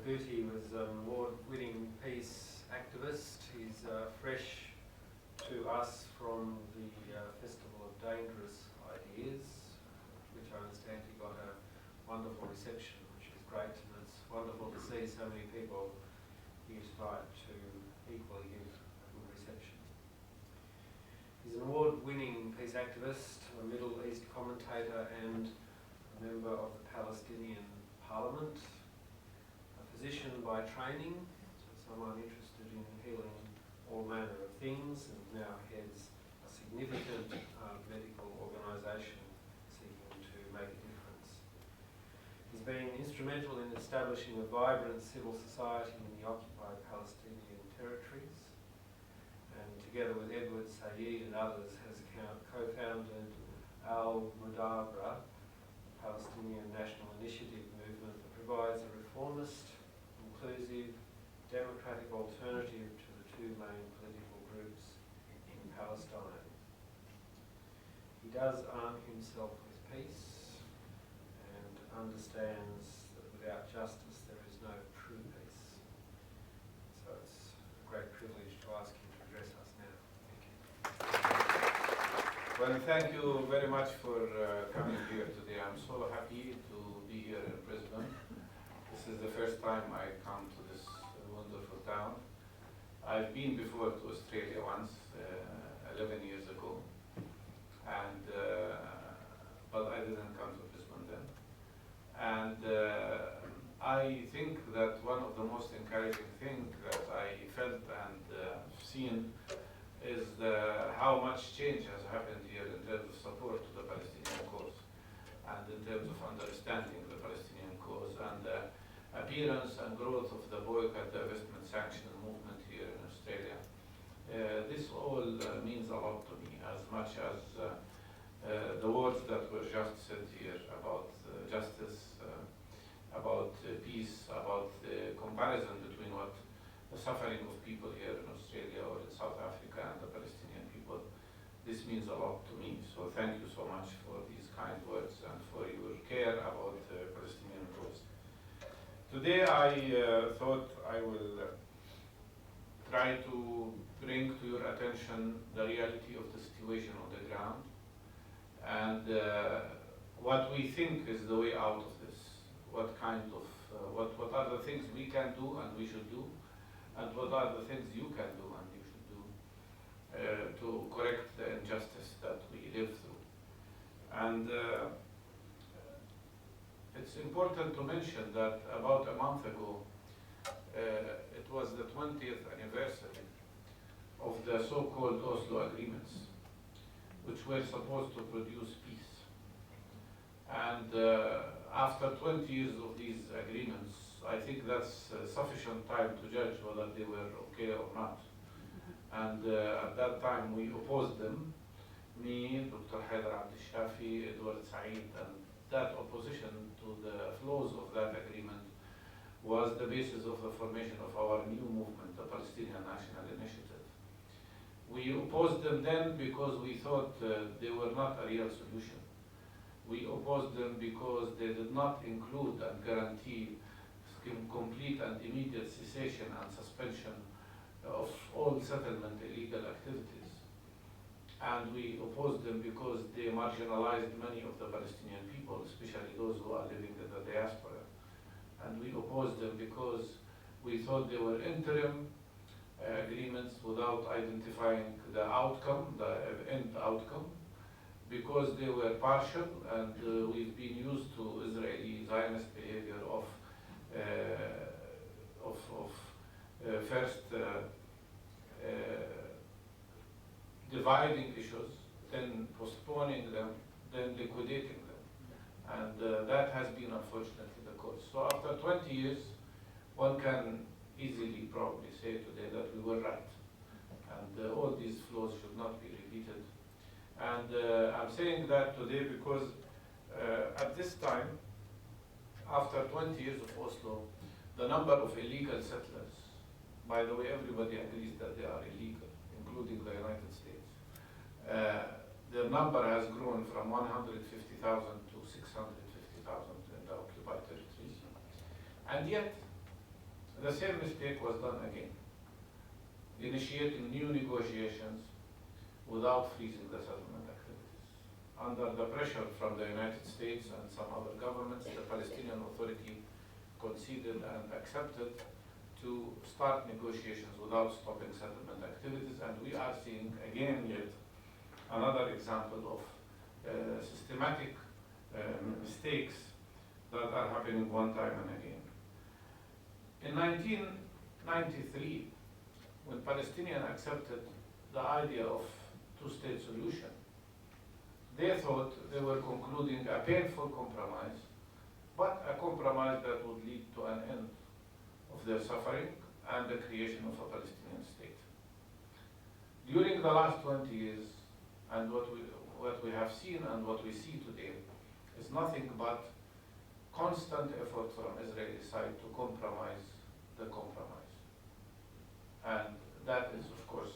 Barghouti was an award-winning peace activist. He's fresh to us from the Festival of Dangerous Ideas, which I understand he got a wonderful reception, which is great, and it's wonderful to see so many people here tonight to equally give a good reception. He's an award-winning peace activist, a Middle East commentator and a member of the Palestinian Parliament, a physician by training, so someone interested in healing all manner of things, and now heads a significant medical organisation seeking to make a difference. He's been instrumental in establishing a vibrant civil society in the occupied Palestinian territories, and together with Edward Said and others has co-founded Al-Mudabara, the Palestinian National Initiative movement that provides a reformist, inclusive, democratic alternative to the two main political groups in Palestine. He does arm himself with peace and understands that without justice there is no true peace. So it's a great privilege to ask him to address us now. Thank you. Well, thank you very much for coming here today. I'm so happy to be here in Brisbane. This is the first time I come to this wonderful town. I've been before to Australia once, 11 years ago, and but I didn't come to Brisbane then. And I think that one of the most encouraging things that I felt and seen is how much change has happened here in terms of support to the Palestinian cause, and in terms of understanding the Palestinian cause, and appearance and growth of the boycott, divestment, sanction movement here in Australia. This all means a lot to me, as much as the words that were just said here about justice, about peace, about the comparison between what the suffering of people here in Australia or in South Africa and the Palestinian people. This means a lot to me. So thank you so much for these kind words and for your care about the Palestinian cause. Today I thought I will try to bring to your attention the reality of the situation on the ground and what we think is the way out of this. What kind of, what are the things we can do and we should do, and what are the things you can do and you should do to correct the injustice that we live through. And it's important to mention that about a month ago, it was the 20th anniversary of the so-called Oslo agreements, which were supposed to produce peace. And after 20 years of these agreements, I think that's sufficient time to judge whether they were okay or not. And at that time we opposed them, me, Dr. Haider Abdel-Shafi, Edward Said, and that opposition to the flaws of that agreement was the basis of the formation of our new movement, the Palestinian National Initiative. We opposed them then because we thought they were not a real solution. We opposed them because they did not include and guarantee complete and immediate cessation and suspension of all settlement illegal activities. And we opposed them because they marginalized many of the Palestinian people, especially those who are living in the diaspora. And we opposed them because we thought they were interim agreements without identifying the outcome, the end outcome, because they were partial, and we've been used to Israeli Zionist behavior of first dividing issues, then postponing them, then liquidating them. And that has been unfortunately the cause. So after 20 years, one can easily probably say today that we were right. And all these flaws should not be repeated. And I'm saying that today because at this time, after 20 years of Oslo, the number of illegal settlers, by the way, everybody agrees that they are illegal, including the United States. The number has grown from 150,000 to 650,000 in the occupied territories. And yet, The same mistake was done again, initiating new negotiations without freezing the settlement activities. Under the pressure from the United States and some other governments, the Palestinian Authority conceded and accepted to start negotiations without stopping settlement activities, and we are seeing again yet another example of systematic mistakes that are happening one time and again. In 1993, when Palestinians accepted the idea of two-state solution, they thought they were concluding a painful compromise, but a compromise that would lead to an end of their suffering and the creation of a Palestinian state. During the last 20 years, and what we have seen and what we see today is nothing but constant effort from Israeli side to compromise the compromise. And that is, of course,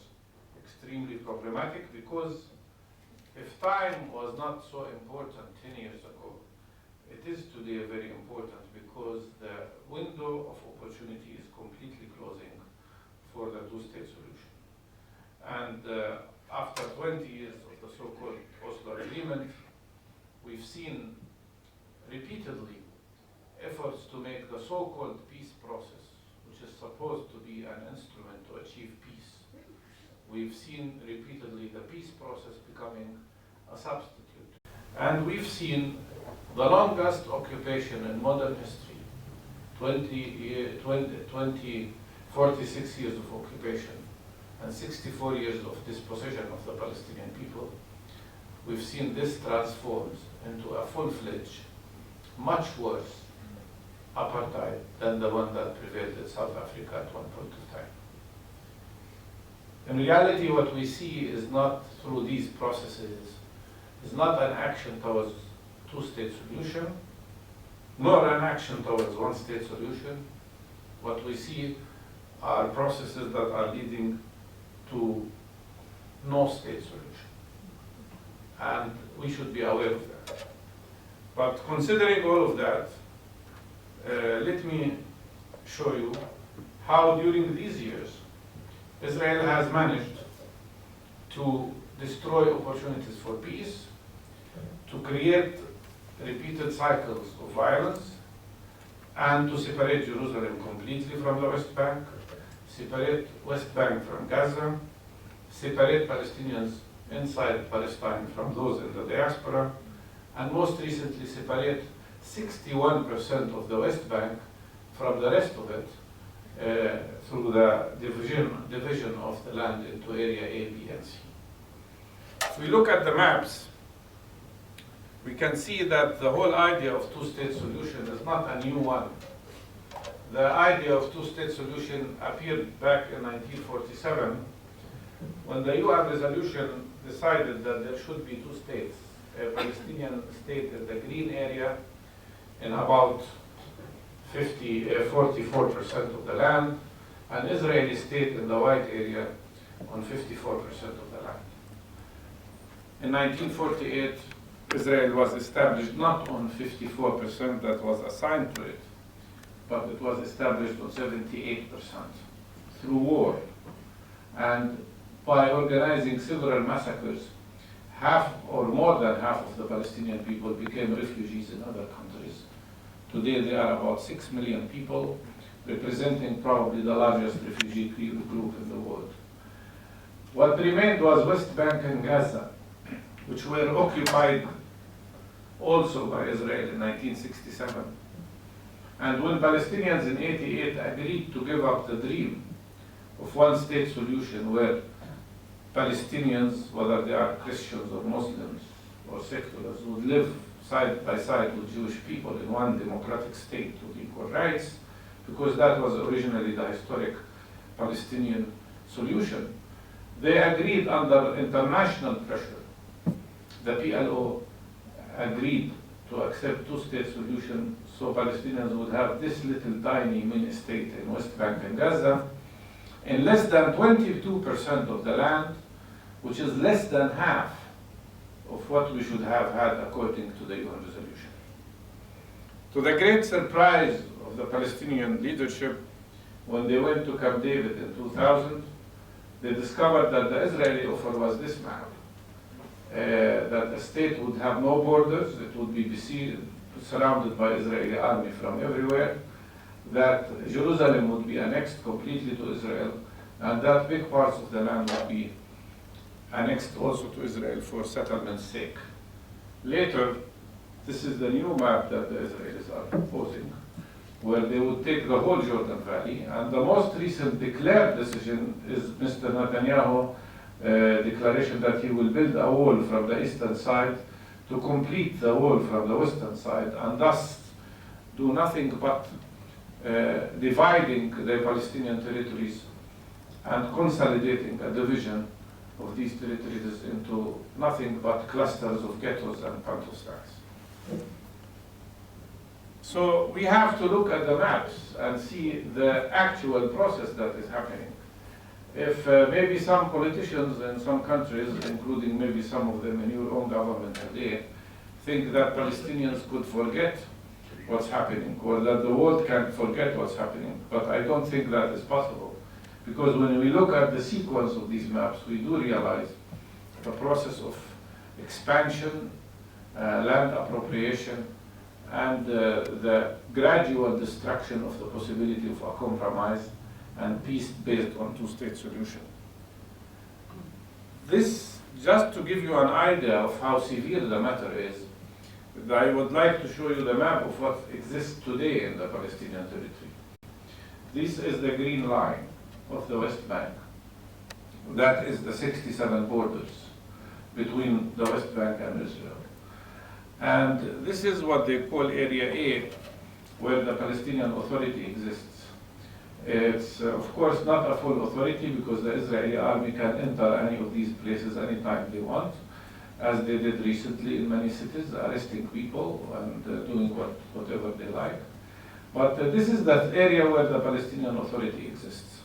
extremely problematic, because if time was not so important 10 years ago, it is today very important, because the window of opportunity is completely closing for the two-state solution. And after 20 years of the so-called Oslo Agreement, we've seen repeatedly efforts to make the so-called peace process, which is supposed to be an instrument to achieve peace. We've seen repeatedly the peace process becoming a substitute. And we've seen the longest occupation in modern history, 46 years of occupation and 64 years of dispossession of the Palestinian people. We've seen this transformed into a full-fledged, much worse apartheid than the one that prevailed in South Africa at one point of time. In reality, what we see is not through these processes, is not an action towards two-state solution, nor an action towards one-state solution. What we see are processes that are leading to no-state solution. And we should be aware of that. But considering all of that, let me show you how during these years Israel has managed to destroy opportunities for peace, to create repeated cycles of violence, and to separate Jerusalem completely from the West Bank, separate West Bank from Gaza, separate Palestinians inside Palestine from those in the diaspora, and most recently separate 61% of the West Bank from the rest of it through the division of the land into area A, B, and C. If we look at the maps, we can see that the whole idea of two-state solution is not a new one. The idea of two-state solution appeared back in 1947 when the UN resolution decided that there should be two states, a Palestinian state in the green area in about 44% of the land, an Israeli state in the white area on 54% of the land. In 1948, Israel was established not on 54% that was assigned to it, but it was established on 78% through war. And by organizing several massacres, half or more than half of the Palestinian people became refugees in other countries. Today there are about 6 million people, representing probably the largest refugee group in the world. What remained was West Bank and Gaza, which were occupied also by Israel in 1967. And when Palestinians in '88 agreed to give up the dream of one-state solution where Palestinians, whether they are Christians or Muslims or seculars, would live side by side with Jewish people in one democratic state with equal rights, because that was originally the historic Palestinian solution, they agreed under international pressure. The PLO agreed to accept two-state solution so Palestinians would have this little tiny mini-state in West Bank and Gaza in less than 22% of the land, which is less than half of what we should have had according to the UN resolution. To the great surprise of the Palestinian leadership, when they went to Camp David in 2000, they discovered that the Israeli offer was this map. That a state would have no borders, it would be besieged, surrounded by Israeli army from everywhere, that Jerusalem would be annexed completely to Israel, and that big parts of the land would be annexed also to Israel for settlement's sake. Later, this is the new map that the Israelis are proposing, where they would take the whole Jordan Valley, and the most recent declared decision is Mr. Netanyahu declaration that he will build a wall from the eastern side to complete the wall from the western side, and thus do nothing but dividing the Palestinian territories and consolidating a division of these territories into nothing but clusters of ghettos and pantostans. So we have to look at the maps and see the actual process that is happening. If maybe some politicians in some countries, including maybe some of them in your own government today, think that Palestinians could forget what's happening, or that the world can forget what's happening, but I don't think that is possible. Because when we look at the sequence of these maps, we do realize the process of expansion, land appropriation, and the gradual destruction of the possibility of a compromise and peace based on two-state solution. This, just to give you an idea of how severe the matter is, I would like to show you the map of what exists today in the Palestinian territory. This is the green line of the West Bank. That is the 67 borders between the West Bank and Israel. And this is what they call Area A, where the Palestinian Authority exists. It's, of course, not a full authority because the Israeli army can enter any of these places anytime they want, as they did recently in many cities, arresting people and doing whatever they like. But this is that area where the Palestinian Authority exists.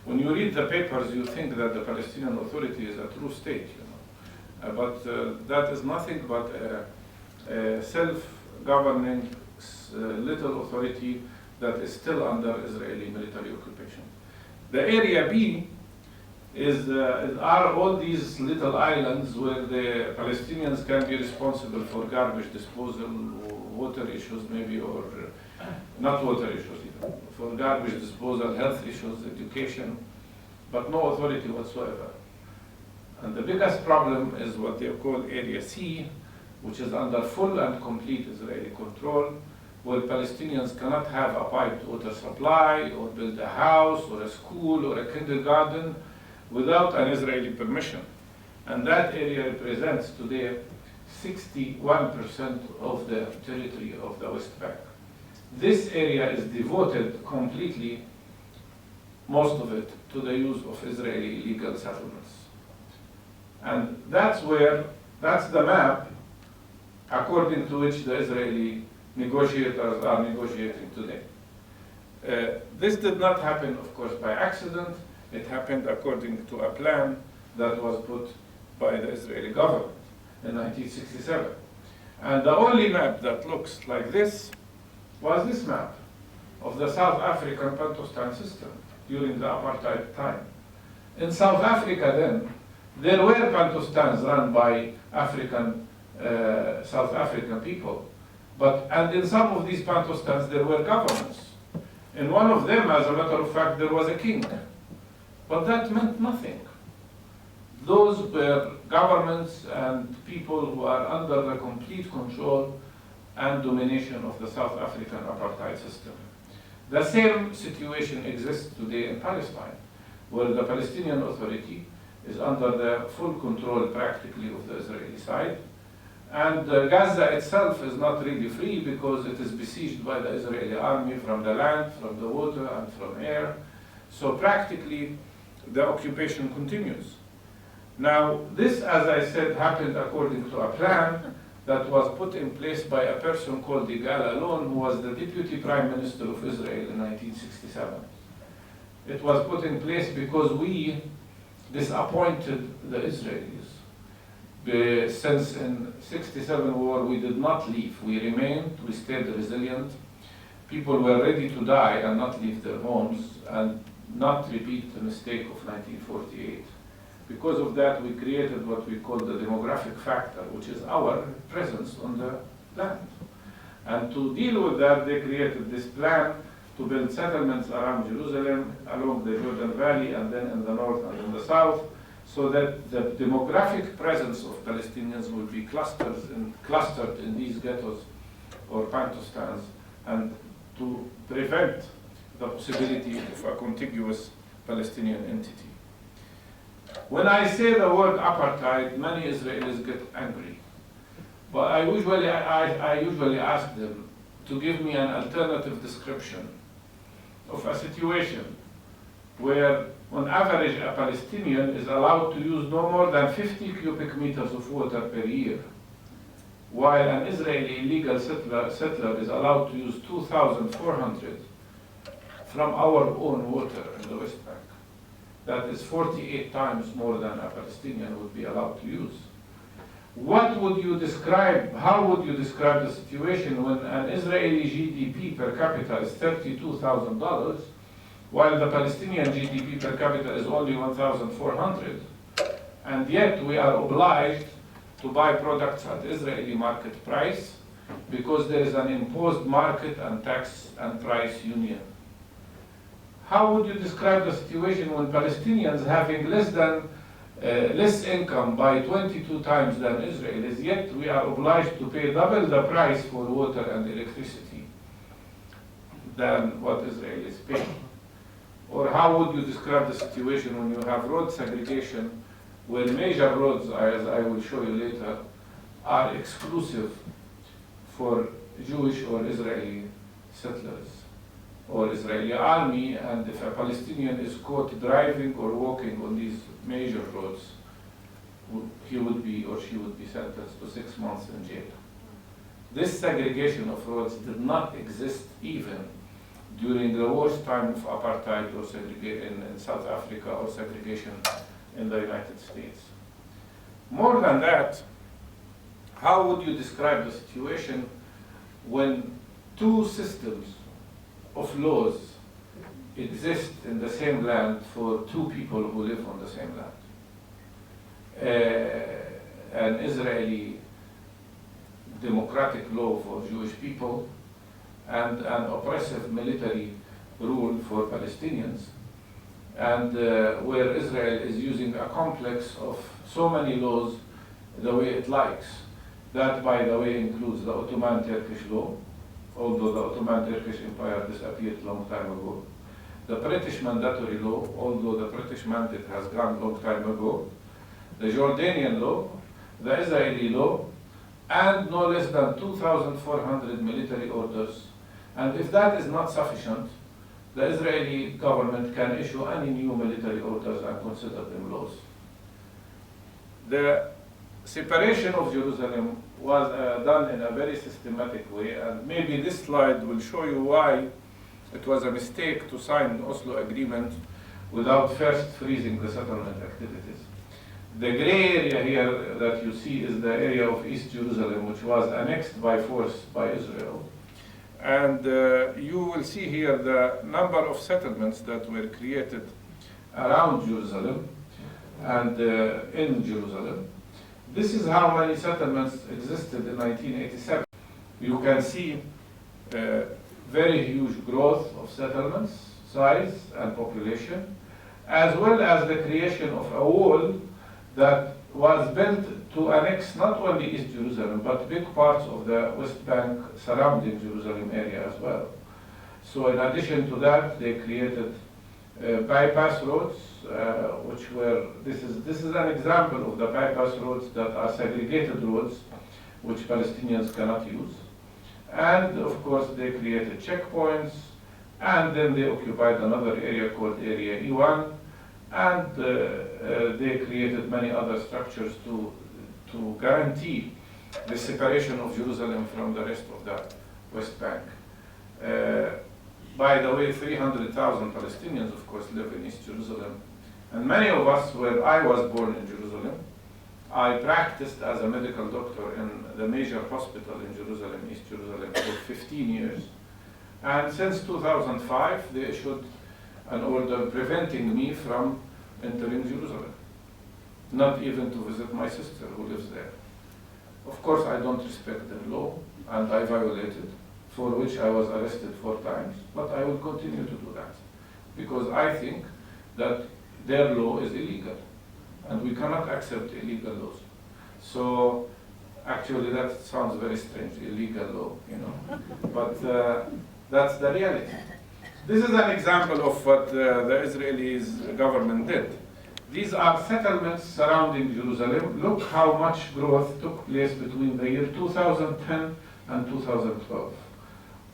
When you read the papers, you think that the Palestinian Authority is a true state, but that is nothing but a self-governing little authority that is still under Israeli military occupation. The Area B are all these little islands where the Palestinians can be responsible for garbage disposal, or water issues maybe, or not water issues even, for garbage disposal, health issues, education, but no authority whatsoever. And the biggest problem is what they call Area C, which is under full and complete Israeli control, where Palestinians cannot have a piped water supply, or build a house, or a school, or a kindergarten, without an Israeli permission. And that area represents today 61% of the territory of the West Bank. This area is devoted completely, most of it, to the use of Israeli illegal settlements. And that's the map according to which the Israeli negotiators are negotiating today. This did not happen, of course, by accident. It happened according to a plan that was put by the Israeli government in 1967. And the only map that looks like this was this map of the South African Pantostan system during the apartheid time. In South Africa then, there were Pantostans run by South African people. And in some of these Pantostans there were governments. In one of them, as a matter of fact, there was a king. But that meant nothing. Those were governments and people who are under the complete control and domination of the South African apartheid system. The same situation exists today in Palestine, where the Palestinian Authority is under the full control practically of the Israeli side. And Gaza itself is not really free because it is besieged by the Israeli army from the land, from the water, and from air. So practically, the occupation continues. Now, this, as I said, happened according to a plan that was put in place by a person called Yigal Allon, who was the Deputy Prime Minister of Israel in 1967. It was put in place because we disappointed the Israelis. Since in '67 war, we did not leave. We remained, we stayed resilient. people were ready to die and not leave their homes and not repeat the mistake of 1948. Because of that, we created what we call the demographic factor, which is our presence on the land. And to deal with that, they created this plan to build settlements around Jerusalem, along the Jordan Valley, and then in the north and in the south, so that the demographic presence of Palestinians will be clustered in these ghettos or pantostans, and to prevent the possibility of a contiguous Palestinian entity. When I say the word apartheid, many Israelis get angry. But I usually ask them to give me an alternative description of a situation where, on average, a Palestinian is allowed to use no more than 50 cubic meters of water per year, while an Israeli illegal settler is allowed to use 2,400 from our own water in the West Bank. That is 48 times more than a Palestinian would be allowed to use. What would you describe, how would you describe the situation when an Israeli GDP per capita is $32,000, while the Palestinian GDP per capita is only 1,400, and yet we are obliged to buy products at Israeli market price because there is an imposed market and tax and price union? How would you describe the situation when Palestinians having less income by 22 times than Israelis, yet we are obliged to pay double the price for water and electricity than what Israelis pay? Or how would you describe the situation when you have road segregation, where major roads, as I will show you later, are exclusive for Jewish or Israeli settlers or Israeli army, and if a Palestinian is caught driving or walking on these major roads, he would be or she would be sentenced to 6 months in jail. This segregation of roads did not exist even during the worst time of apartheid or segregation in South Africa or segregation in the United States. More than that, how would you describe the situation when two systems of laws exist in the same land for two people who live on the same land? An Israeli democratic law for Jewish people and an oppressive military rule for Palestinians, and where Israel is using a complex of so many laws the way it likes. That, by the way, includes the Ottoman Turkish law, although the Ottoman Turkish Empire disappeared a long time ago. The British mandatory law, although the British mandate has gone a long time ago. The Jordanian law, the Israeli law, and no less than 2,400 military orders. And if that is not sufficient, the Israeli government can issue any new military orders and consider them laws. The separation of Jerusalem was done in a very systematic way, and maybe this slide will show you why it was a mistake to sign the Oslo Agreement without first freezing the settlement activities. The gray area here that you see is the area of East Jerusalem, which was annexed by force by Israel. And you will see here the number of settlements that were created around Jerusalem and in Jerusalem. This is how many settlements existed in 1987. You can see very huge growth of settlements, size and population, as well as the creation of a wall that was built to annex not only East Jerusalem, but big parts of the West Bank surrounding Jerusalem area as well. So in addition to that, they created bypass roads, which were, this is an example of the bypass roads that are segregated roads, which Palestinians cannot use. And of course, they created checkpoints, and then they occupied another area called Area E1, and they created many other structures to guarantee the separation of Jerusalem from the rest of the West Bank. By the way, 300,000 Palestinians, of course, live in East Jerusalem. And many of us, where I was born in Jerusalem, I practiced as a medical doctor in the major hospital in Jerusalem, East Jerusalem, for 15 years. And since 2005, they issued an order preventing me from entering Jerusalem, not even to visit my sister who lives there. Of course, I don't respect their law, and I violated, for which I was arrested 4 times, but I will continue to do that, because I think that their law is illegal, and we cannot accept illegal laws. So, actually that sounds very strange, illegal law, you know, but that's the reality. This is an example of what the Israeli government did. These are settlements surrounding Jerusalem. Look how much growth took place between the year 2010 and 2012.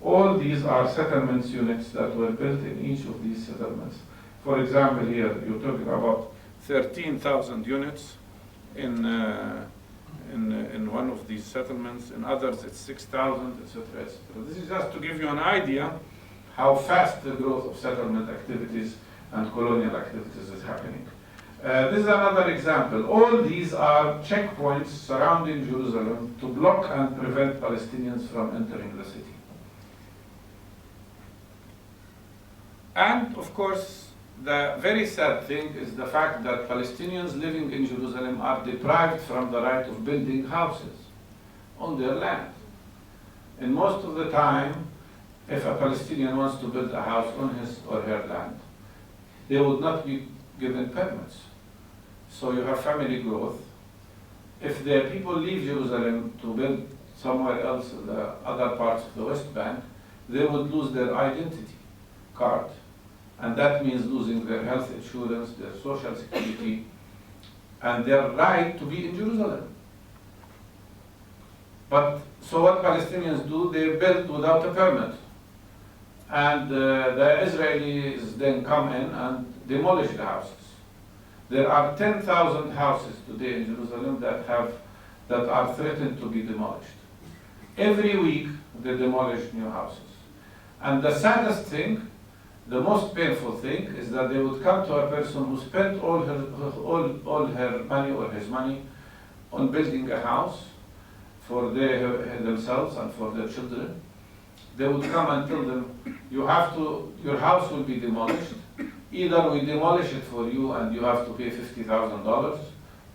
All these are settlements units that were built in each of these settlements. For example, here you're talking about 13,000 units in one of these settlements. In others, it's 6,000, etc., etc. This is just to give you an idea how fast the growth of settlement activities and colonial activities is happening. This is another example. All these are checkpoints surrounding Jerusalem to block and prevent Palestinians from entering the city. And of course, the very sad thing is the fact that Palestinians living in Jerusalem are deprived from the right of building houses on their land. And most of the time, if a Palestinian wants to build a house on his or her land, they would not be given permits. So you have family growth. If the people leave Jerusalem to build somewhere else in the other parts of the West Bank, they would lose their identity card. And that means losing their health insurance, their social security, and their right to be in Jerusalem. But so what Palestinians do, they build without a permit. And the Israelis then come in and demolish the houses. There are 10,000 houses today in Jerusalem that are threatened to be demolished. Every week they demolish new houses. And the saddest thing, the most painful thing, is that they would come to a person who spent all her money or his money on building a house for themselves and for their children. They would come and tell them, your house will be demolished. Either we demolish it for you and you have to pay $50,000,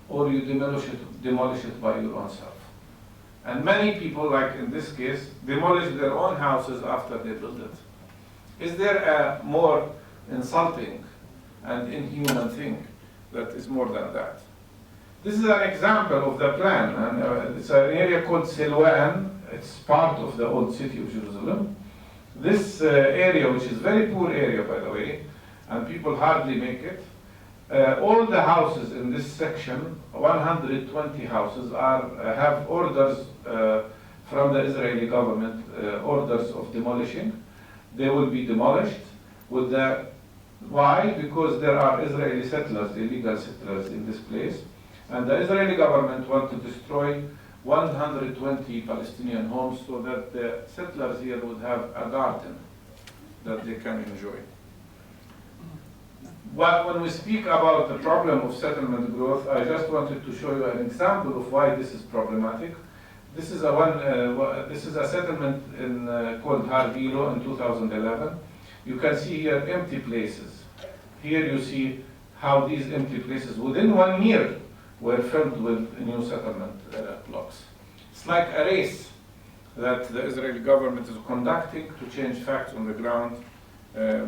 or you demolish it by your own self. And many people, like in this case, demolish their own houses after they build it. Is there a more insulting and inhuman thing that is more than that? This is an example of the plan, and it's an area called Silwan. It's part of the old city of Jerusalem. This area, which is a very poor area, by the way, and people hardly make it, all the houses in this section, 120 houses, have orders from the Israeli government, orders of demolishing. They will be demolished. Why? Because there are Israeli settlers, illegal settlers in this place, and the Israeli government want to destroy 120 Palestinian homes so that the settlers here would have a garden that they can enjoy. But when we speak about the problem of settlement growth, I just wanted to show you an example of why this is problematic. This is a settlement called Har Gilo in 2011. You can see here empty places. Here you see how these empty places within 1 year were filled with new settlement blocks. It's like a race that the Israeli government is conducting to change facts on the ground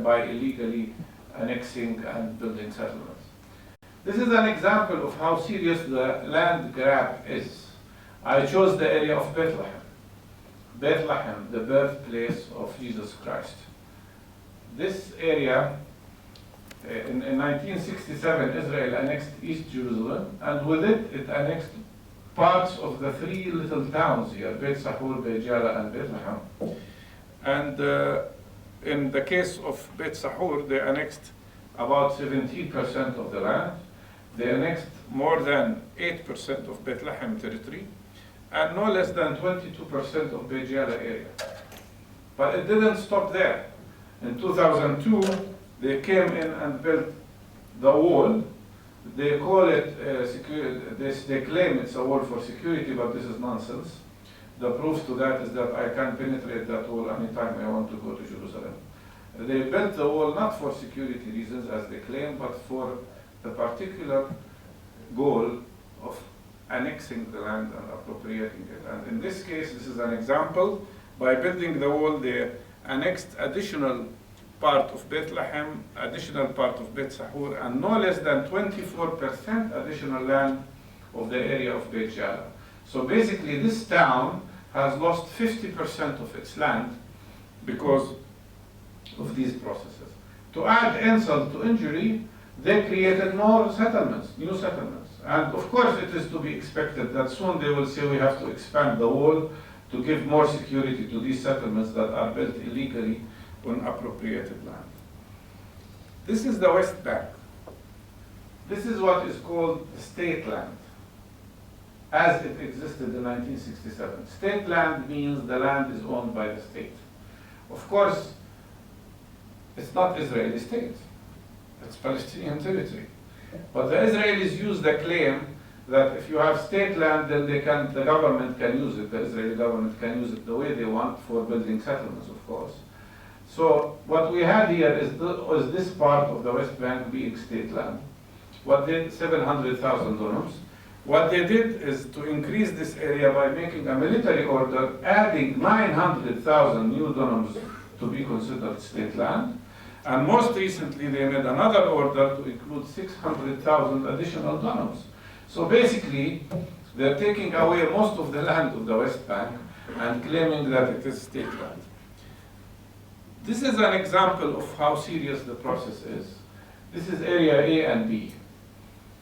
by illegally annexing and building settlements. This is an example of how serious the land grab is. I chose the area of Bethlehem. Bethlehem, the birthplace of Jesus Christ. This area, in 1967, Israel annexed East Jerusalem, and with it, it annexed parts of the 3 little towns here, Beit Sahur, Beit Jala, and Bethlehem. And in the case of Beit Sahur, they annexed about 17% of the land. They annexed more than 8% of Bethlehem territory, and no less than 22% of Beit Jala area. But it didn't stop there. In 2002, they came in and built the wall. They call it security. They claim it's a wall for security, but this is nonsense. The proof to that is that I can penetrate that wall anytime I want to go to Jerusalem. They built the wall not for security reasons, as they claim, but for the particular goal of annexing the land and appropriating it. And in this case, this is an example. By building the wall, they annexed additional part of Bethlehem, additional part of Beit Sahur, and no less than 24% additional land of the area of Beit Jala. So basically, this town has lost 50% of its land because of these processes. To add insult to injury, they created more settlements, new settlements. And of course, it is to be expected that soon they will say we have to expand the wall to give more security to these settlements that are built illegally on appropriated land. This is the West Bank. This is what is called state land, as it existed in 1967. State land means the land is owned by the state. Of course, it's not Israeli state, it's Palestinian territory. But the Israelis use the claim that if you have state land, then the government can use it, the Israeli government can use it the way they want for building settlements, of course. So what we had here is this part of the West Bank being state land. What did 700,000 dunams. What they did is to increase this area by making a military order, adding 900,000 new dunams to be considered state land. And most recently, they made another order to include 600,000 additional dunams. So basically, they're taking away most of the land of the West Bank and claiming that it is state land. This is an example of how serious the process is. This is area A and B.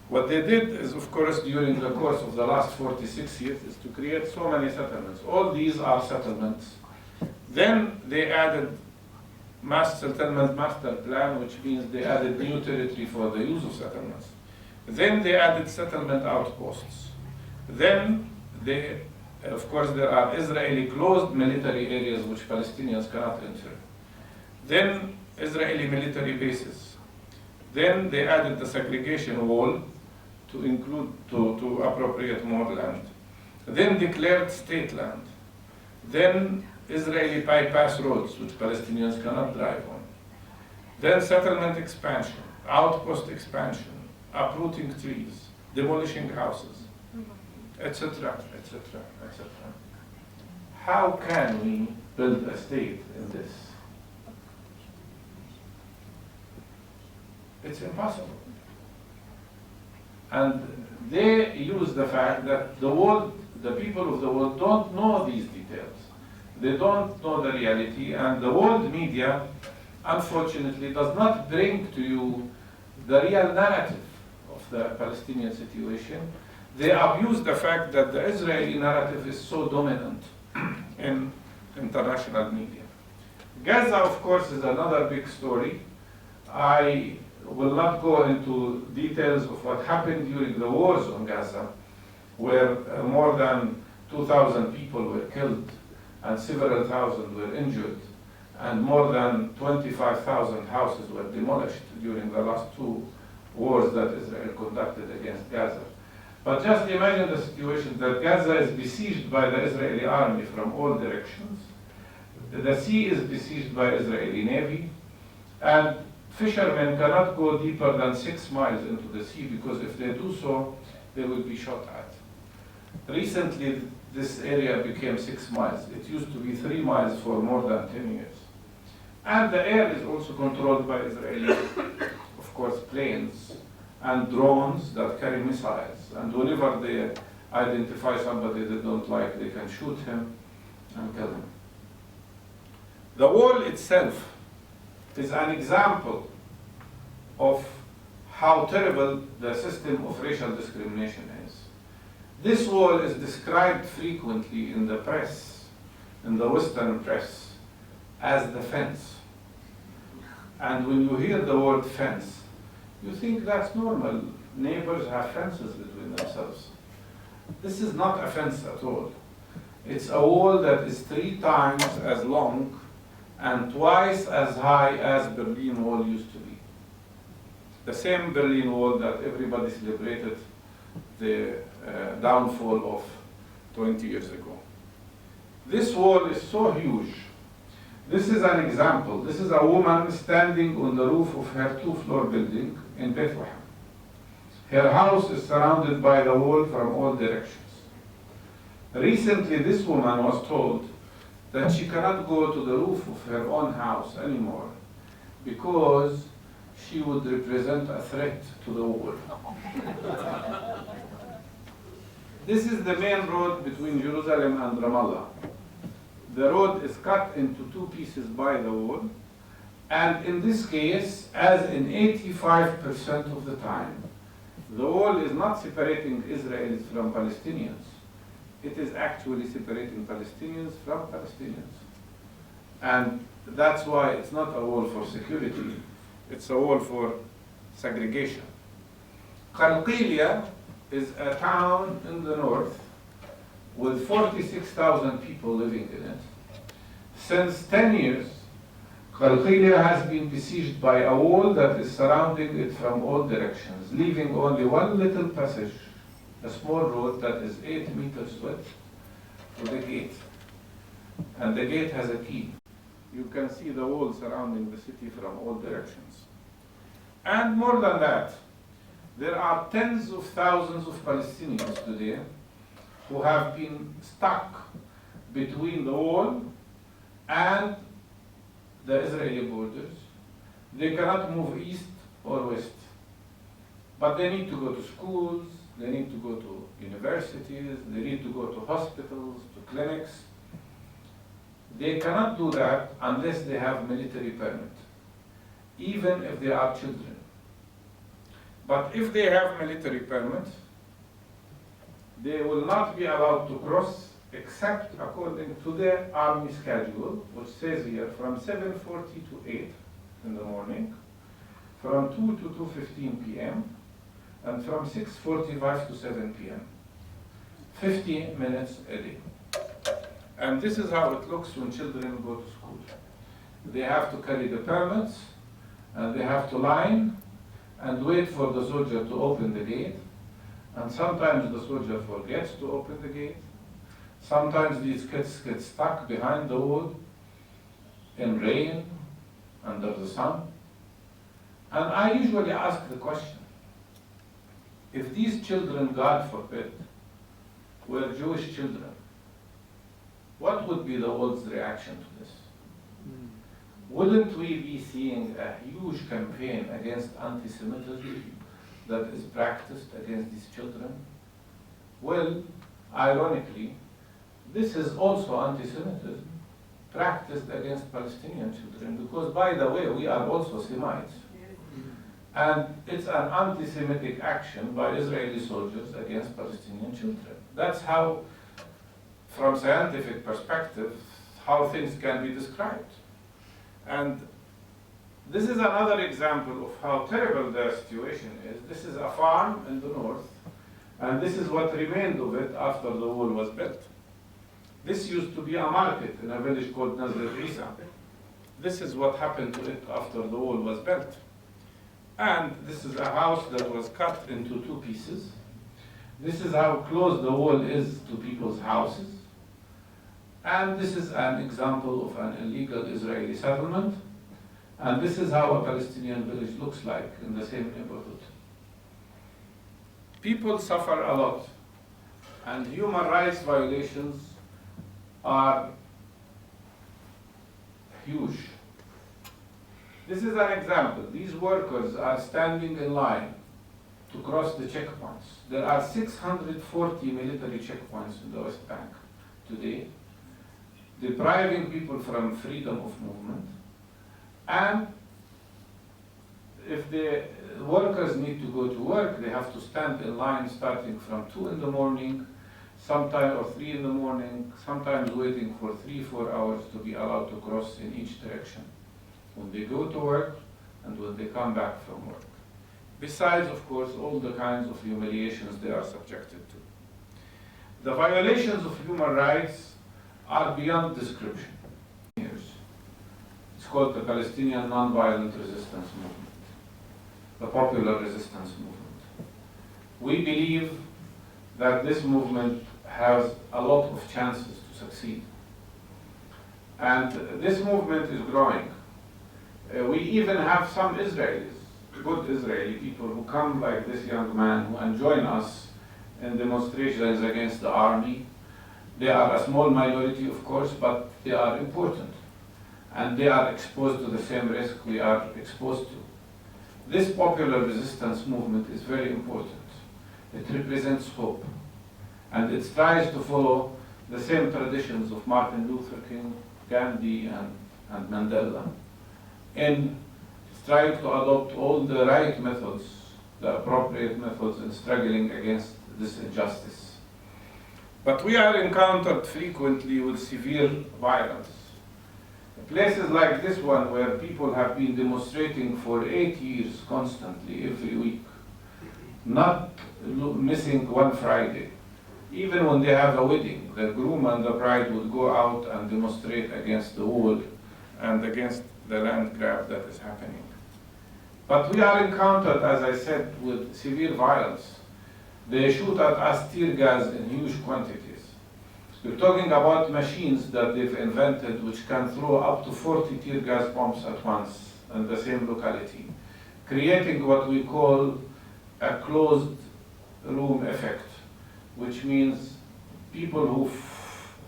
What they did is, of course, during the course of the last 46 years, is to create so many settlements. All these are settlements. Then they added settlement master plan, which means they added new territory for the use of settlements. Then they added settlement outposts. Then of course, there are Israeli closed military areas which Palestinians cannot enter. Then Israeli military bases. Then they added the segregation wall to include, to appropriate more land. Then declared state land. Then Israeli bypass roads, which Palestinians cannot drive on. Then settlement expansion, outpost expansion, uprooting trees, demolishing houses, etc., etc., etc. How can we build a state in this? It's impossible. And they use the fact that the people of the world don't know these details. They don't know the reality, and the world media, unfortunately, does not bring to you the real narrative of the Palestinian situation. They abuse the fact that the Israeli narrative is so dominant in international media. Gaza, of course, is another big story. I will not go into details of what happened during the wars on Gaza, where more than 2,000 people were killed and several thousand were injured, and more than 25,000 houses were demolished during the last two wars that Israel conducted against Gaza. But just imagine the situation that Gaza is besieged by the Israeli army from all directions. The sea is besieged by Israeli navy, and fishermen cannot go deeper than 6 miles into the sea, because if they do so, they will be shot at. Recently, this area became 6 miles. It used to be 3 miles for more than 10 years. And the air is also controlled by Israeli, of course, planes and drones that carry missiles. And whenever they identify somebody they don't like, they can shoot him and kill him. The wall itself is an example of how terrible the system of racial discrimination is. This wall is described frequently in the press, in the Western press, as the fence. And when you hear the word fence, you think that's normal. Neighbors have fences between themselves. This is not a fence at all. It's a wall that is 3 times as long and twice as high as Berlin Wall used to be. The same Berlin Wall that everybody celebrated the downfall of 20 years ago. This wall is so huge. This is an example. This is a woman standing on the roof of her 2-floor building in Bethlehem. Her house is surrounded by the wall from all directions. Recently, this woman was told that she cannot go to the roof of her own house anymore because she would represent a threat to the wall. This is the main road between Jerusalem and Ramallah. The road is cut into 2 pieces by the wall, and in this case, as in 85% of the time, the wall is not separating Israelis from Palestinians. It is actually separating Palestinians from Palestinians. And that's why it's not a wall for security, it's a wall for segregation. Qalqilia is a town in the north with 46,000 people living in it. Since 10 years, Qalqilia has been besieged by a wall that is surrounding it from all directions, leaving only one little passage, a small road that is 8 meters width, for the gate. And the gate has a key. You can see the wall surrounding the city from all directions. And more than that, there are tens of thousands of Palestinians today who have been stuck between the wall and the Israeli borders. They cannot move east or west. But they need to go to schools, they need to go to universities, they need to go to hospitals, to clinics. They cannot do that unless they have military permit, even if they are children. But if they have military permit, they will not be allowed to cross except according to their army schedule, which says here from 7:40 to 8 in the morning, from 2 to 2:15 p.m., and from 6:45 to 7 p.m. 50 minutes a day. And this is how it looks when children go to school. They have to carry the permits, and they have to line and wait for the soldier to open the gate. And sometimes the soldier forgets to open the gate. Sometimes these kids get stuck behind the wall in rain, under the sun. And I usually ask the question, if these children, God forbid, were Jewish children, what would be the world's reaction to this? Wouldn't we be seeing a huge campaign against anti-Semitism that is practiced against these children? Well, ironically, this is also anti-Semitism practiced against Palestinian children, because, by the way, we are also Semites. And it's an anti-Semitic action by Israeli soldiers against Palestinian children. That's how, from scientific perspective, how things can be described. And this is another example of how terrible the situation is. This is a farm in the north, and this is what remained of it after the wall was built. This used to be a market in a village called Nazrat Isa. This is what happened to it after the wall was built. And this is a house that was cut into 2 pieces. This is how close the wall is to people's houses. And this is an example of an illegal Israeli settlement. And this is how a Palestinian village looks like in the same neighborhood. People suffer a lot, and human rights violations are huge. This is an example. These workers are standing in line to cross the checkpoints. There are 640 military checkpoints in the West Bank today, depriving people from freedom of movement. And if the workers need to go to work, they have to stand in line starting from 2 in the morning, sometimes or 3 in the morning, sometimes waiting for 3-4 hours to be allowed to cross in each direction, when they go to work and when they come back from work. Besides, of course, all the kinds of humiliations they are subjected to. The violations of human rights are beyond description. It's called the Palestinian Nonviolent Resistance Movement, the Popular Resistance Movement. We believe that this movement has a lot of chances to succeed. And this movement is growing. We even have some Israelis, good Israeli people, who come like this young man and join us in demonstrations against the army. They are a small minority, of course, but they are important. And they are exposed to the same risk we are exposed to. This popular resistance movement is very important. It represents hope. And it tries to follow the same traditions of Martin Luther King, Gandhi, and Mandela, in trying to adopt all the right methods, the appropriate methods in struggling against this injustice. But we are encountered frequently with severe violence. Places like this one, where people have been demonstrating for 8 years constantly, every week, not missing one Friday. Even when they have a wedding, the groom and the bride would go out and demonstrate against the wall and against the land grab that is happening. But we are encountered, as I said, with severe violence. They shoot at us tear gas in huge quantities. We're talking about machines that they've invented which can throw up to 40 tear gas bombs at once in the same locality, creating what we call a closed room effect, which means people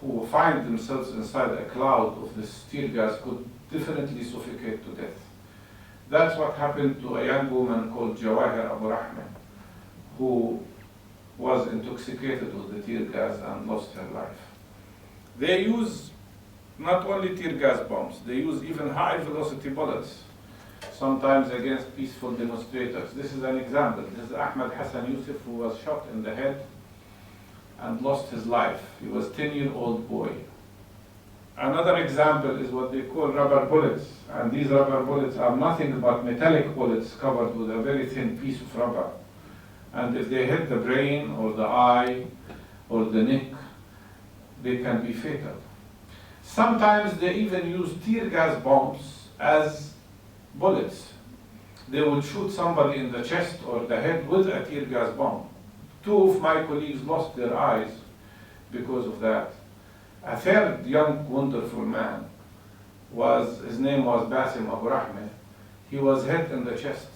who find themselves inside a cloud of this tear gas could definitely suffocate to death. That's what happened to a young woman called Jawahir Abu Rahman, who was intoxicated with the tear gas and lost her life. They use not only tear gas bombs, they use even high velocity bullets, sometimes against peaceful demonstrators. This is an example. This is Ahmed Hassan Yusuf, who was shot in the head and lost his life. He was a 10-year-old boy. Another example is what they call rubber bullets. And these rubber bullets are nothing but metallic bullets covered with a very thin piece of rubber. And if they hit the brain or the eye or the neck, they can be fatal. Sometimes they even use tear gas bombs as bullets. They would shoot somebody in the chest or the head with a tear gas bomb. 2 of my colleagues lost their eyes because of that. A third young, wonderful man, his name was Basim Abu Rahman. He was hit in the chest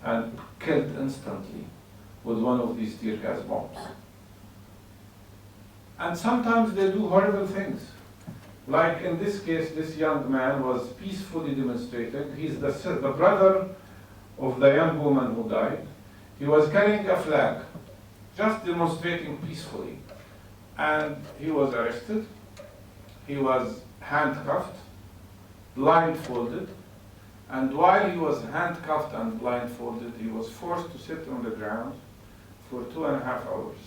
and killed instantly with one of these tear gas bombs. And sometimes they do horrible things. Like in this case, this young man was peacefully demonstrating. He's the brother of the young woman who died. He was carrying a flag, just demonstrating peacefully. And he was arrested. He was handcuffed, blindfolded. And while he was handcuffed and blindfolded, he was forced to sit on the ground for 2.5 hours.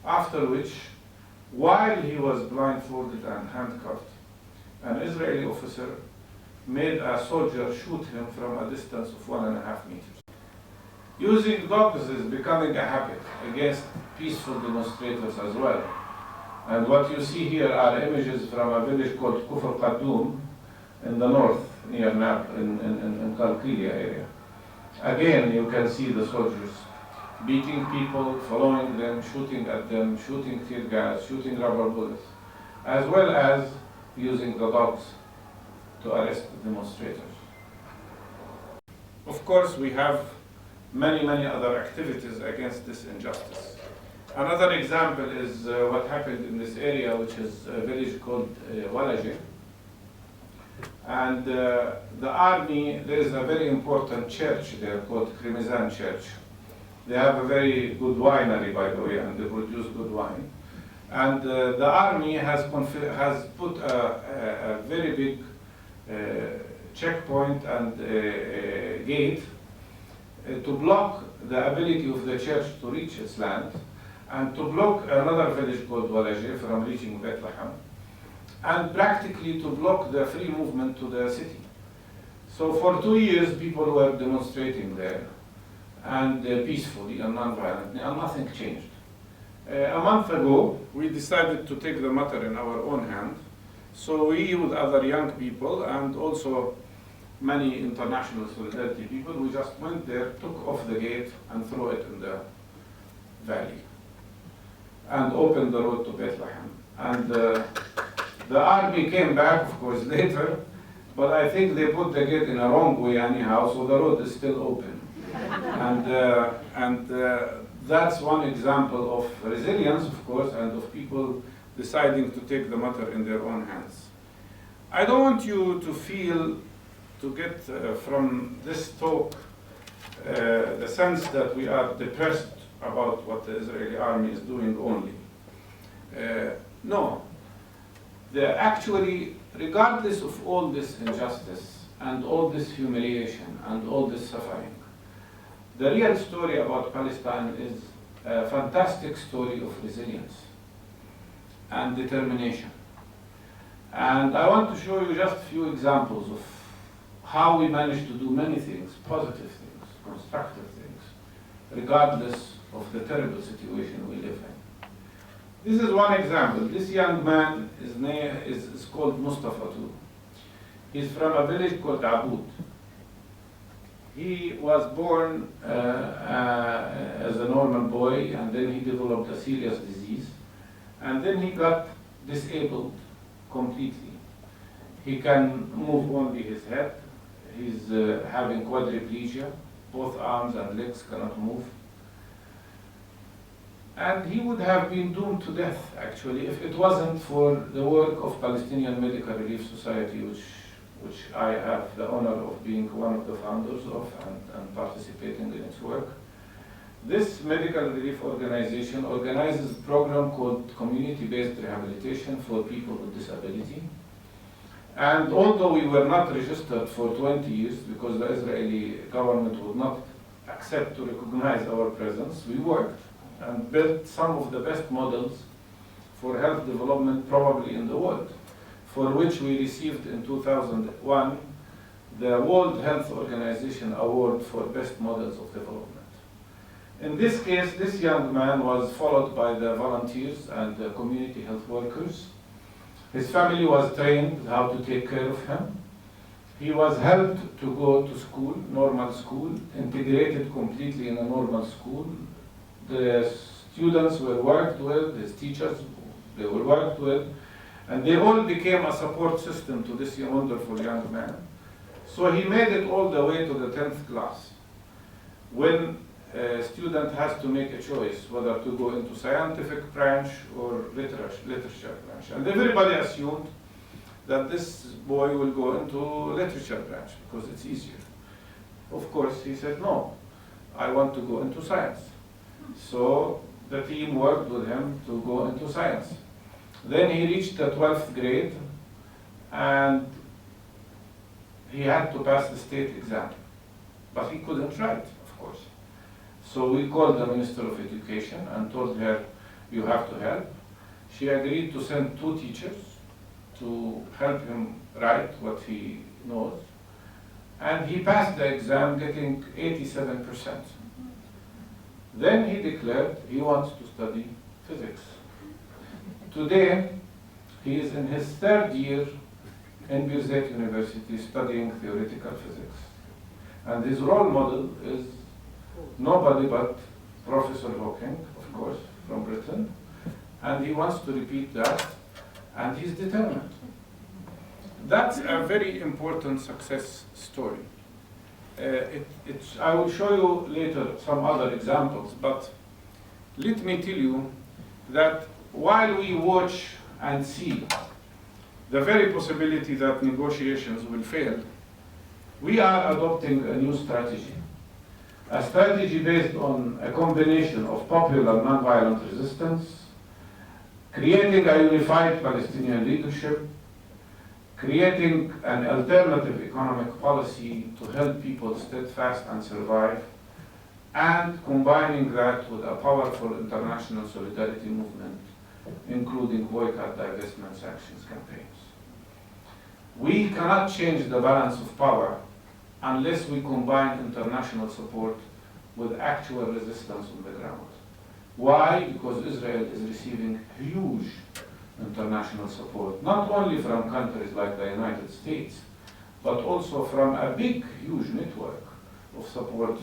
After which, while he was blindfolded and handcuffed, an Israeli officer made a soldier shoot him from a distance of 1.5 meters. Using dogs is becoming a habit against peaceful demonstrators as well. And what you see here are images from a village called Kufr Qadoum in the north, near Nab, in Kalkilia area. Again, you can see the soldiers beating people, following them, shooting at them, shooting tear gas, shooting rubber bullets, as well as using the dogs to arrest the demonstrators. Of course, we have many other activities against this injustice. Another example is what happened in this area, which is a village called Walaje. And the army, there is a very important church there called Kremizan Church. They have a very good winery, by the way, and they produce good wine. And the army has put a very big checkpoint and gate to block the ability of the church to reach its land, and to block another village called Walaje from reaching Bethlehem, and practically to block the free movement to the city. So for 2 years, people were demonstrating there, and peacefully and non-violently, and nothing changed. A month ago, we decided to take the matter in our own hand. So we, with other young people, and also many international solidarity people, we just went there, took off the gate, and threw it in the valley, and opened the road to Bethlehem. And The army came back, of course, later, but I think they put the gate in a wrong way anyhow, so the road is still open. And that's one example of resilience, of course, and of people deciding to take the matter in their own hands. I don't want you to feel, to get from this talk the sense that we are depressed about what the Israeli army is doing only. No. They're actually, regardless of all this injustice and all this humiliation and all this suffering, the real story about Palestine is a fantastic story of resilience and determination. And I want to show you just a few examples of how we managed to do many things, positive things, constructive things, regardless of the terrible situation we live in. This is one example. This young man is called Mustafa too. He's from a village called Aboud. He was born as a normal boy, and then he developed a serious disease, and then he got disabled completely. He can move only his head. He's having quadriplegia. Both arms and legs cannot move. And he would have been doomed to death, actually, if it wasn't for the work of Palestinian Medical Relief Society, which I have the honor of being one of the founders of and participating in its work. This medical relief organization organizes a program called Community-Based Rehabilitation for People with Disability. And although we were not registered for 20 years, because the Israeli government would not accept to recognize our presence, we worked and built some of the best models for health development probably in the world, for which we received in 2001 the World Health Organization Award for Best Models of Development. In this case, this young man was followed by the volunteers and the community health workers. His family was trained how to take care of him. He was helped to go to school, normal school, integrated completely in a normal school. The students were worked with, his teachers, they were worked with, and they all became a support system to this wonderful young man. So he made it all the way to the 10th class. When a student has to make a choice whether to go into scientific branch or literature branch. And everybody assumed that this boy will go into literature branch because it's easier. Of course, he said, no, I want to go into science. So the team worked with him to go into science. Then he reached the 12th grade and he had to pass the state exam. But he couldn't write, of course. So we called the Minister of Education and told her, you have to help. She agreed to send 2 teachers to help him write what he knows. And he passed the exam getting 87%. Then he declared he wants to study physics. Today, he is in his 3rd year in Birzeit University studying theoretical physics. And his role model is nobody but Professor Hawking, of course, from Britain. And he wants to repeat that, and he's determined. That's a very important success story. I will show you later some other examples, but let me tell you that while we watch and see the very possibility that negotiations will fail, we are adopting a new strategy. A strategy based on a combination of popular nonviolent resistance, creating a unified Palestinian leadership, creating an alternative economic policy to help people steadfast and survive, and combining that with a powerful international solidarity movement, including boycott, divestment, sanctions campaigns. We cannot change the balance of power unless we combine international support with actual resistance on the ground. Why? Because Israel is receiving huge international support, not only from countries like the United States, but also from a big, huge network of support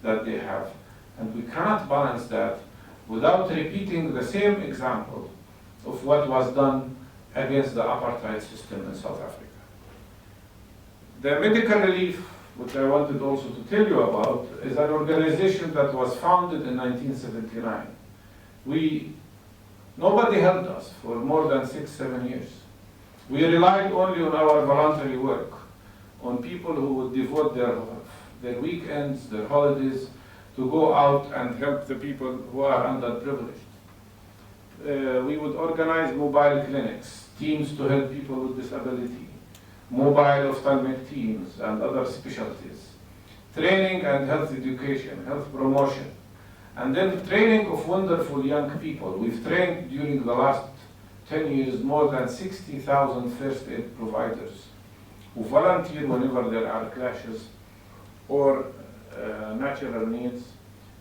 that they have. And we cannot balance that without repeating the same example of what was done against the apartheid system in South Africa. The medical relief, which I wanted also to tell you about, is an organization that was founded in 1979. Nobody helped us for more than 6-7 years. We relied only on our voluntary work, on people who would devote their weekends, their holidays, to go out and help the people who are underprivileged. We would organize mobile clinics, teams to help people with disability, mobile ophthalmic teams and other specialties, training and health education, health promotion, and then training of wonderful young people. We've trained during the last 10 years more than 60,000 first aid providers who volunteer whenever there are clashes or natural needs,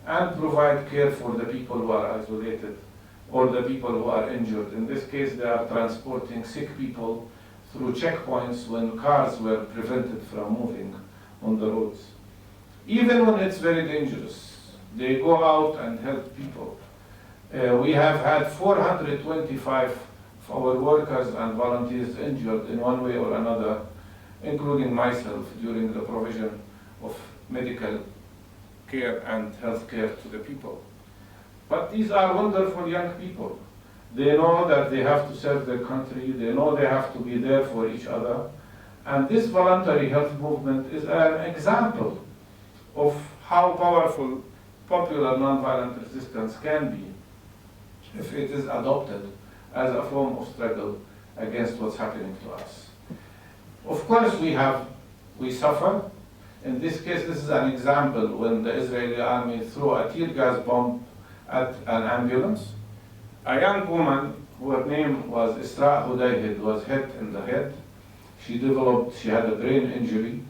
and provide care for the people who are isolated or the people who are injured. In this case, they are transporting sick people through checkpoints when cars were prevented from moving on the roads. Even when it's very dangerous, they go out and help people. We have had 425 of our workers and volunteers injured in one way or another, including myself, during the provision of medical care and health care to the people. But these are wonderful young people. They know that they have to serve their country, they know they have to be there for each other, and this voluntary health movement is an example of how powerful popular nonviolent resistance can be if it is adopted as a form of struggle against what's happening to us. Of course we suffer. In this case, this is an example when the Israeli army threw a tear gas bomb at an ambulance. A young woman, her name was Isra Hudayhid, was hit in the head. She had a brain injury.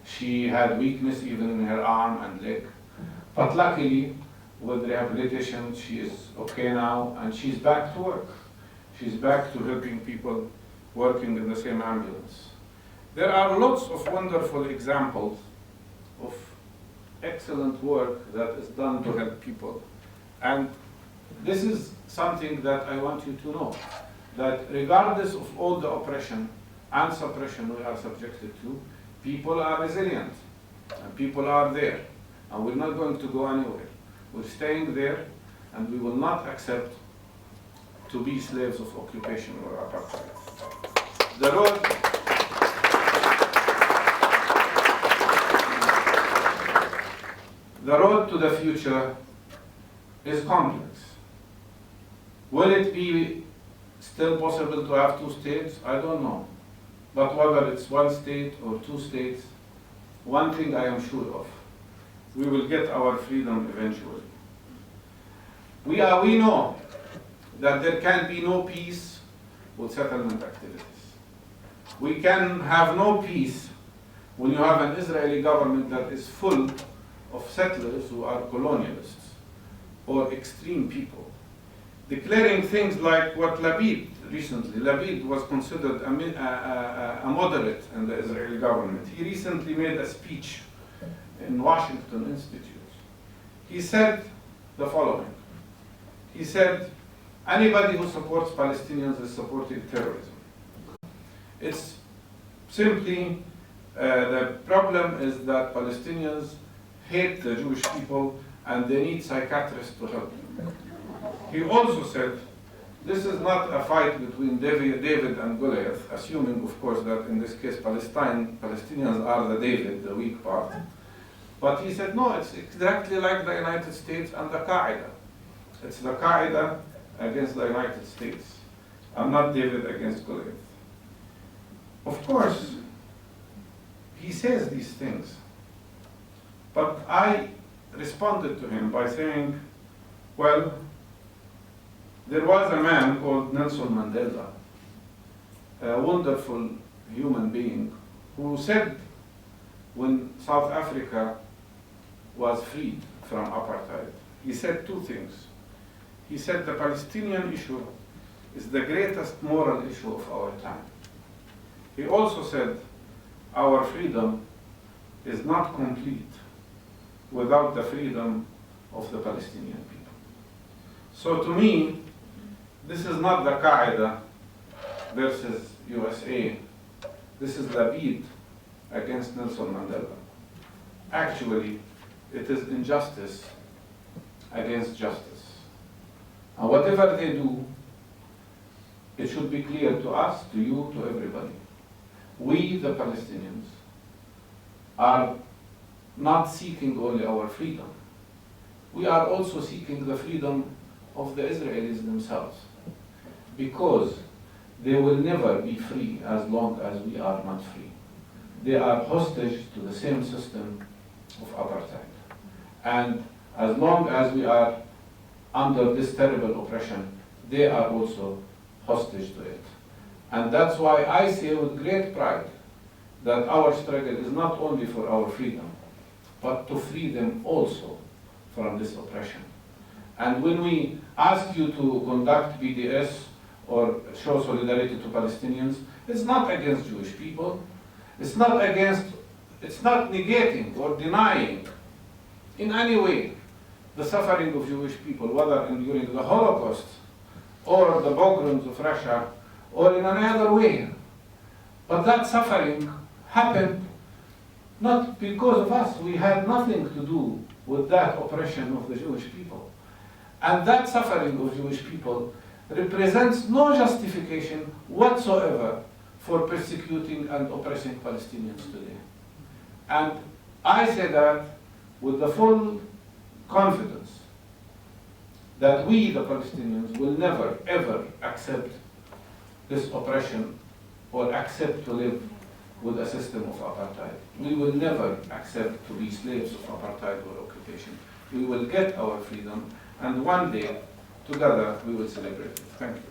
She had weakness even in her arm and leg. But luckily, with rehabilitation, she is okay now, and she's back to work. She's back to helping people working in the same ambulance. There are lots of wonderful examples of excellent work that is done to help people. And this is something that I want you to know, that regardless of all the oppression and suppression we are subjected to, people are resilient, and people are there, and we're not going to go anywhere. We're staying there, and we will not accept to be slaves of occupation or apartheid. The road to the future is complex. Will it be still possible to have 2 states? I don't know. But whether it's 1 state or 2 states, one thing I am sure of: we will get our freedom eventually. We know that there can be no peace with settlement activities. We can have no peace when you have an Israeli government that is full of settlers who are colonialists or extreme people, declaring things like what Lapid was considered a moderate in the Israeli government. He recently made a speech in Washington Institute. He said the following. He said, anybody who supports Palestinians is supporting terrorism. It's simply, the problem is that Palestinians hate the Jewish people and they need psychiatrists to help them. He also said, this is not a fight between David and Goliath, assuming, of course, that in this case Palestinians are the David, the weak part. But he said, no, it's exactly like the United States and the Qaeda. It's the Qaeda against the United States. I'm not David against Goliath. Of course, he says these things. But I responded to him by saying, well, there was a man called Nelson Mandela, a wonderful human being, who said when South Africa was freed from apartheid, he said 2 things. He said the Palestinian issue is the greatest moral issue of our time. He also said our freedom is not complete without the freedom of the Palestinian people. So to me, this is not the Qaeda versus USA. This is Labid against Nelson Mandela. Actually, it is injustice against justice. And whatever they do, it should be clear to us, to you, to everybody. We, the Palestinians, are not seeking only our freedom. We are also seeking the freedom of the Israelis themselves, because they will never be free as long as we are not free. They are hostage to the same system of apartheid. And as long as we are under this terrible oppression, they are also hostage to it. And that's why I say with great pride that our struggle is not only for our freedom, but to free them also from this oppression. And when we ask you to conduct BDS or show solidarity to Palestinians, it's not against Jewish people. It's not negating or denying in any way the suffering of Jewish people, whether during the Holocaust or the pogroms of Russia or in any other way. But that suffering happened not because of us. We had nothing to do with that oppression of the Jewish people. And that suffering of Jewish people represents no justification whatsoever for persecuting and oppressing Palestinians today. And I say that with the full confidence that we, the Palestinians, will never, ever accept this oppression or accept to live with a system of apartheid. We will never accept to be slaves of apartheid or occupation. We will get our freedom, and one day, together, we will celebrate it. Thank you.